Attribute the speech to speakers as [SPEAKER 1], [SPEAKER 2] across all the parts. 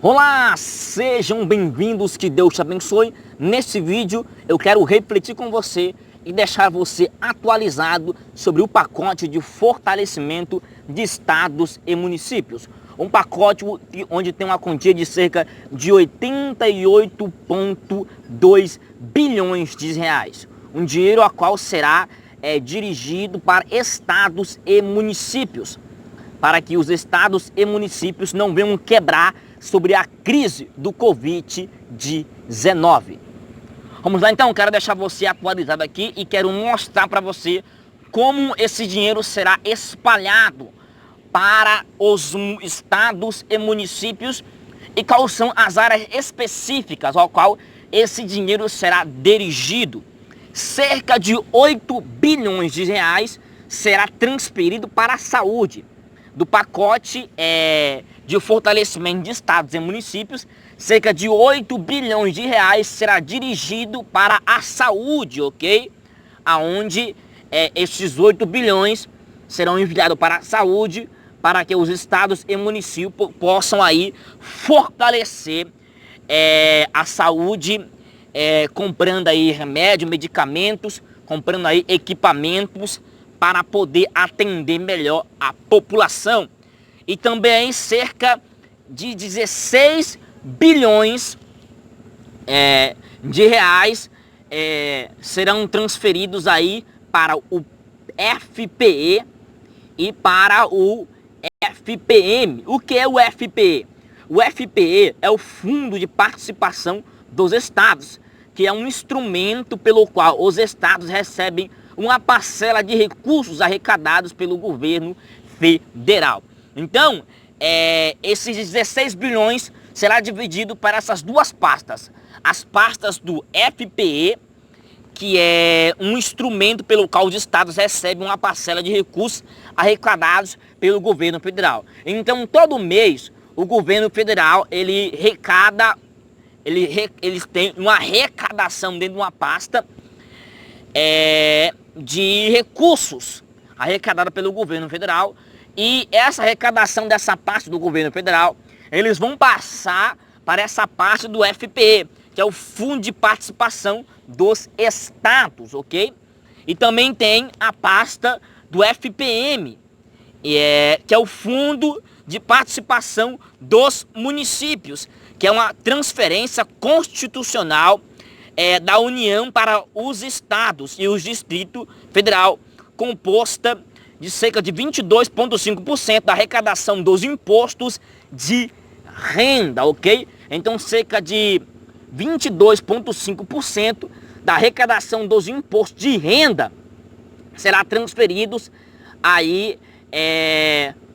[SPEAKER 1] Olá, sejam bem-vindos, que Deus te abençoe. Nesse vídeo eu quero refletir com você e deixar você atualizado sobre o pacote de fortalecimento de estados e municípios. Um pacote onde tem uma quantia de cerca de 88,2 bilhões de reais. Um dinheiro a qual será dirigido para estados e municípios, para que os estados e municípios não venham quebrar sobre a crise do Covid-19. Vamos lá então, quero deixar você atualizado aqui e quero mostrar para você como esse dinheiro será espalhado para os estados e municípios e quais são as áreas específicas ao qual esse dinheiro será dirigido. Cerca de 8 bilhões de reais será transferido para a saúde. Do pacote de fortalecimento de estados e municípios, cerca de 8 bilhões de reais será dirigido para a saúde, ok? Aonde esses 8 bilhões serão enviados para a saúde, para que os estados e municípios possam aí fortalecer a saúde, comprando aí remédio, medicamentos, comprando aí equipamentos, para poder atender melhor a população. E também cerca de 16 bilhões de reais serão transferidos aí para o FPE e para o FPM. O que é o FPE? O FPE é o Fundo de Participação dos Estados, que é um instrumento pelo qual os estados recebem uma parcela de recursos arrecadados pelo governo federal. Então, esses 16 bilhões será dividido para essas duas pastas. As pastas do FPE, que é um instrumento pelo qual os estados recebem uma parcela de recursos arrecadados pelo governo federal. Então, todo mês, o governo federal, eles têm uma arrecadação dentro de uma pasta de recursos arrecadada pelo governo federal, e essa arrecadação dessa parte do governo federal, eles vão passar para essa parte do FPE, que é o Fundo de Participação dos Estados, ok? E também tem a pasta do FPM, que é o Fundo de Participação dos Municípios, que é uma transferência constitucional da União para os estados e os Distrito Federal, composta de cerca de 22,5% da arrecadação dos impostos de renda, ok? Então, cerca de 22,5% da arrecadação dos impostos de renda será transferidos aí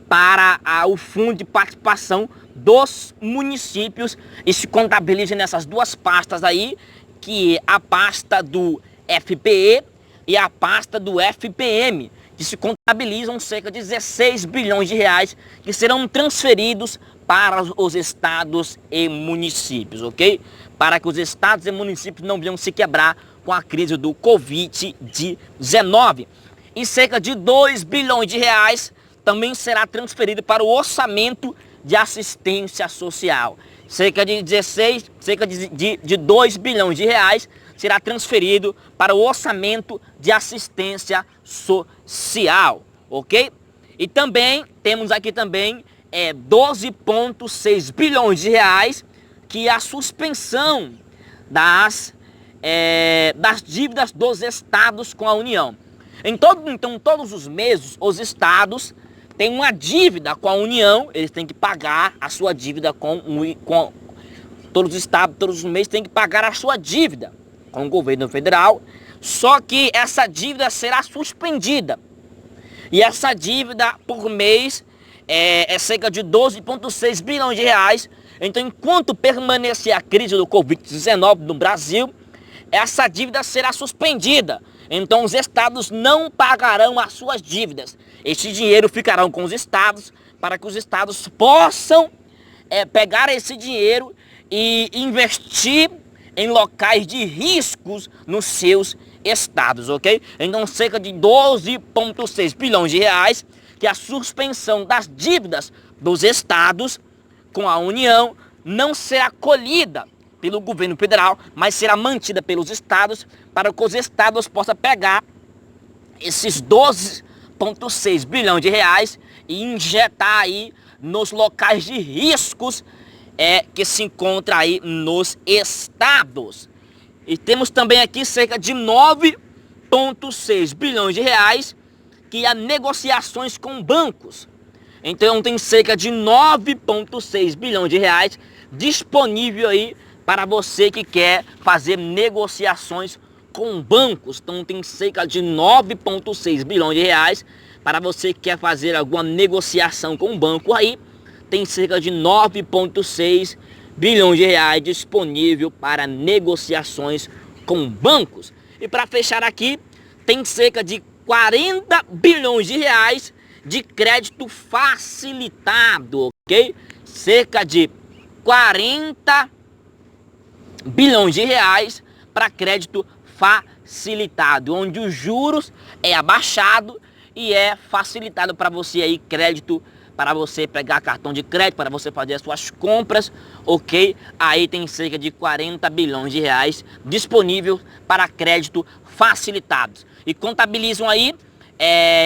[SPEAKER 1] para o Fundo de Participação dos Municípios, e se contabiliza nessas duas pastas aí, que é a pasta do FPE e a pasta do FPM, que se contabilizam cerca de 16 bilhões de reais que serão transferidos para os estados e municípios, ok? Para que os estados e municípios não venham se quebrar com a crise do Covid-19. E cerca de 2 bilhões de reais também será transferido para o orçamento de assistência social. Cerca de 2 bilhões de reais será transferido para o orçamento de assistência social, ok? E também temos aqui também 12,6 bilhões de reais, que é a suspensão das dívidas dos estados com a União. Então, todos os meses, os estados têm uma dívida com a União, eles têm que pagar a sua dívida com todos os estados, todos os meses têm que pagar a sua dívida com o governo federal, só que essa dívida será suspendida. E essa dívida por mês é cerca de 12,6 bilhões de reais. Então, enquanto permanecer a crise do Covid-19 no Brasil, essa dívida será suspendida. Então, os estados não pagarão as suas dívidas. Esse dinheiro ficará com os estados, para que os estados possam pegar esse dinheiro e investir em locais de riscos nos seus estados, ok? Então, cerca de 12,6 bilhões de reais, que é a suspensão das dívidas dos estados com a União, não será colhida pelo governo federal, mas será mantida pelos estados, para que os estados possam pegar esses 12,6 bilhões de reais e injetar aí nos locais de riscos que se encontra aí nos estados. E temos também aqui cerca de 9,6 bilhões de reais que há negociações com bancos. Então tem cerca de 9,6 bilhões de reais disponível aí para você que quer fazer negociações com bancos. Então tem cerca de 9,6 bilhões de reais para você que quer fazer alguma negociação com um banco aí. Tem cerca de 9,6 bilhões de reais disponível para negociações com bancos. E para fechar aqui, tem cerca de 40 bilhões de reais de crédito facilitado, ok? Cerca de 40 bilhões de reais para crédito facilitado, onde os juros é abaixado e é facilitado para você aí crédito, para você pegar cartão de crédito, para você fazer as suas compras, ok? Aí tem cerca de 40 bilhões de reais disponível para crédito facilitados. E contabilizam aí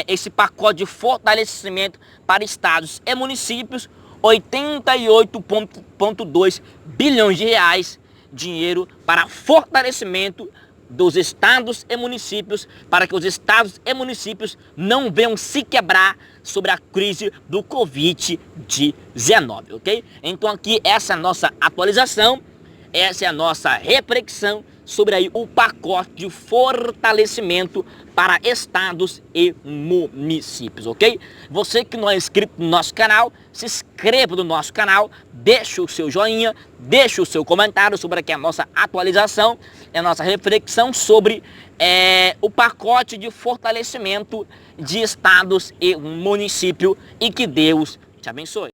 [SPEAKER 1] esse pacote de fortalecimento para estados e municípios, 88,2 bilhões de reais, dinheiro para fortalecimento dos estados e municípios, para que os estados e municípios não venham se quebrar sobre a crise do Covid-19, ok? Então aqui essa é a nossa atualização, essa é a nossa reflexão sobre aí o pacote de fortalecimento para estados e municípios, ok? Você que não é inscrito no nosso canal, se inscreva no nosso canal, deixa o seu joinha, deixa o seu comentário sobre aqui a nossa atualização, a nossa reflexão sobre o pacote de fortalecimento de estados e município, e que Deus te abençoe.